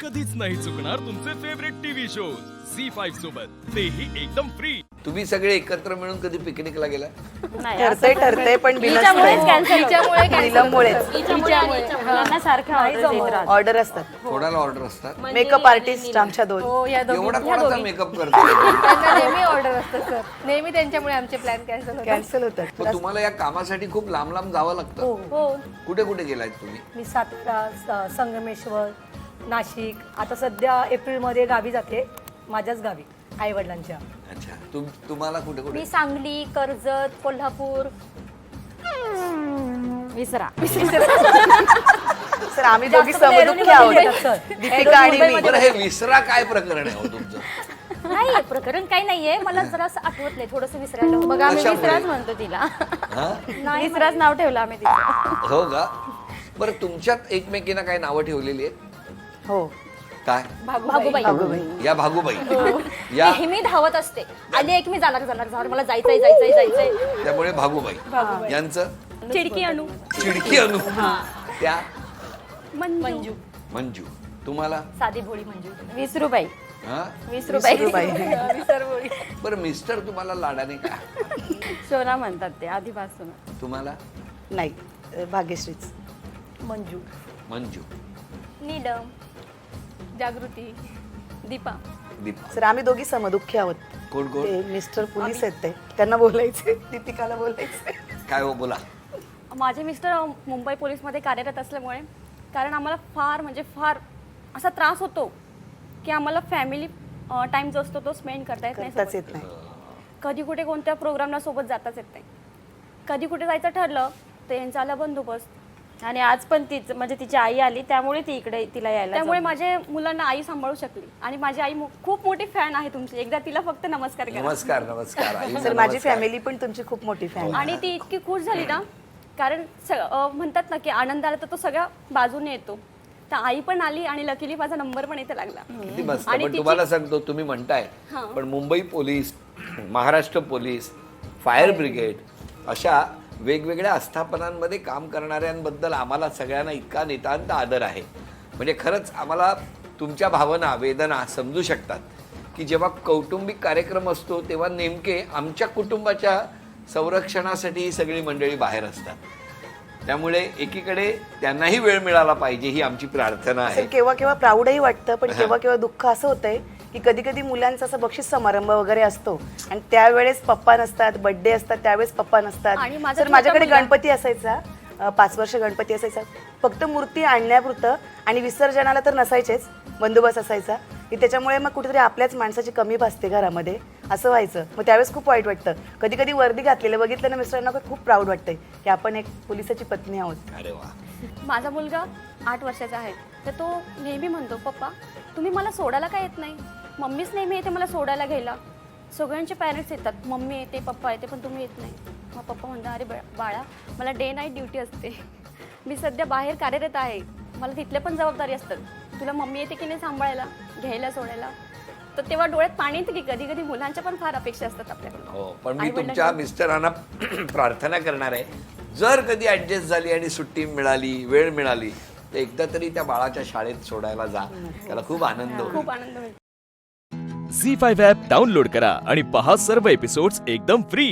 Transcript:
कधीच नाही चुकणार तुमचे फेवरेट टीव्ही शोज झी5 सोबत, तेही एकदम फ्री. तुम्ही सगळे एकत्र मिळून कधी पिकनिकला गेला? ठरते पण हिच्यामुळेच कॅन्सल मुलांना सारखं ऑर्डर असतात. कोणाला ऑर्डर असतात? मेकअप आर्टिस्ट आमच्या दोन. एवढा कोणाचा मेकअप करतो? नेहमी ऑर्डर असतात सर, नेहमी त्यांच्यामुळे आमचे प्लॅन कॅन्सल होतात. पण तुम्हाला या कामासाठी खूप लांब लांब जावं लागतं. हो. कुठे कुठे गेलायत तुम्ही? मी सातारा, संगमेश्वर, नाशिक, आता सध्या एप्रिलमध्ये गावी जाते, माझ्याच गावी आई वडिलांच्या. अच्छा, तुम्हाला कुठे कुठे? मी सांगली, कर्जत, कोल्हापूर. विसरा सर आम्ही दोघी समदुःखी आहोत, दीपिका आणि मी. बरं, हे विसरा काय प्रकरण आहे हो तुमचं? नाही, प्रकरण काही नाहीये, मला जरा आठवत नाही, थोडस विसरायला होतं. मग आम्ही कशामुळे? विसराच म्हणतो तिला. हा? विसराच नाव ठेवलं आम्ही तिचं. हो का? बरं, तुमच्यात एकमेकींना काय नावं ठेवलेली आहेत? हो. काय? भागूबाई. या भागूबाई या, नेहमी धावत असते, आली एक मी जाणार, मला जायचंय. त्यामुळे भागूबाई. यांचं? चिडकी अनु. चिडकी अनु. त्या? मंजू. मंजू. तुम्हाला? साधी भोळी मंजू. विसरूबाई. हा? विसरूबाई. बरं, मिस्टर तुम्हाला लाडाने का? सोना म्हणतात ते आधीपासून. तुम्हाला? नाही, भाग्यश्रीच. मंजू. मंजू. नीलम, जागृती, दीपा. दीपा. सर आम्ही दोघी समदुःखी आहोत. कोण कोण? ते मिस्टर पोलीस आहेत, ते त्यांना बोलायचे, दीपिकाला बोलायचे. काय हो, बोला. माझे मिस्टर मुंबई पोलीसमध्ये कार्यरत असल्यामुळे, कारण आम्हाला फार असा त्रास होतो की आम्हाला फॅमिली टाइम जो असतो तो स्पेंड करता येत करताच नाही. येत नाही. कधी कुठे कोणत्या प्रोग्रामला सोबत जाताच येत नाही. कधी कुठे जायचं ठरलं तर यांचा आला बंदोबस्त. आणि आज पण तीच म्हणजे तिची आई आली त्यामुळे ती इकडे तिला यायला त्यामुळे माझ्या मुलांना आई सांभाळू शकली. आणि माझी आई खूप मोठी फॅन आहे तुमची, एकदा तिला फक्त नमस्कार करा. नमस्कार आई. सर माझी फॅमिली पण तुमची खूप मोठी फॅन. आणि ती इतकी खुश झाली ना, कारण म्हणतात ना की आनंद आला तर तो सगळ्या बाजूने येतो. तर आई पण आली आणि लकीली माझा नंबर पण इथे लागला. किती मस्त. पण तुम्हाला सांगतो, तुम्ही म्हणताय पण Mumbai police, Maharashtra police, fire brigade अशा वेगवेगळ्या आस्थापनांमध्ये काम करणाऱ्यांबद्दल आम्हाला सगळ्यांना इतका नितांत आदर आहे. म्हणजे खरंच आम्हाला तुमच्या भावना, वेदना समजू शकतात की जेव्हा कौटुंबिक कार्यक्रम असतो तेव्हा नेमके आमच्या कुटुंबाच्या संरक्षणासाठी ही सगळी मंडळी बाहेर असतात. त्यामुळे एकीकडे त्यांनाही वेळ मिळाला पाहिजे ही आमची प्रार्थना आहे. केव्हा केव्हा प्राऊडही वाटतं, पण केव्हा केव्हा दुःख असं होतंय की कधी कधी मुलांचा असं बक्षीस समारंभ वगैरे असतो आणि त्यावेळेस पप्पा नसतात, बर्थडे असतात त्यावेळेस पप्पा नसतात. तर माझ्याकडे गणपती असायचा, 5 वर्ष गणपती असायचा, फक्त मूर्ती आणण्यापुरतं, आणि विसर्जनाला तर नसायचेच, बंदोबस्त असायचा की त्याच्यामुळे मग कुठेतरी आपल्याच माणसाची कमी भासते घरामध्ये, असं व्हायचं. मग त्यावेळेस खूप वाईट वाटतं. कधी कधी वर्दी घातलेलं बघितलं ना मिस्टरांना खूप प्राऊड वाटतंय की आपण एक पोलिसाची पत्नी आहोत. अरे वा. माझा मुलगा 8 वर्षाचा आहे, तर तो नेहमी म्हणतो, पप्पा तुम्ही मला सोडायला काय येत नाही? मम्मीच नेहमी येते मला सोडायला घ्यायला. सगळ्यांचे पॅरेंट्स येतात, मम्मी येते, पप्पा येते, पण तुम्ही येत नाही. मग पप्पा म्हणतात, अरे बाळा मला डे नाईट ड्युटी असते, मी सध्या बाहेर कार्यरत आहे, मला तिथल्या पण जबाबदारी असतात, तुला मम्मी येते की नाही सांभाळायला, घ्यायला, सोडायला? तर तेव्हा डोळ्यात पाणी येतं की कधी कधी मुलांच्या पण फार अपेक्षा असतात आपल्याकडून. हो, पण मी तुमच्या मिस्टरांना प्रार्थना करणार आहे, जर कधी ऍडजस्ट झाली आणि सुट्टी मिळाली, वेळ मिळाली, तर एकदा तरी त्या बाळाच्या शाळेत सोडायला जा, त्याला खूप आनंद होईल. खूप आनंद होईल. झी5 ॲप डाउनलोड करा आणि पहा सर्व एपिसोड्स एकदम फ्री.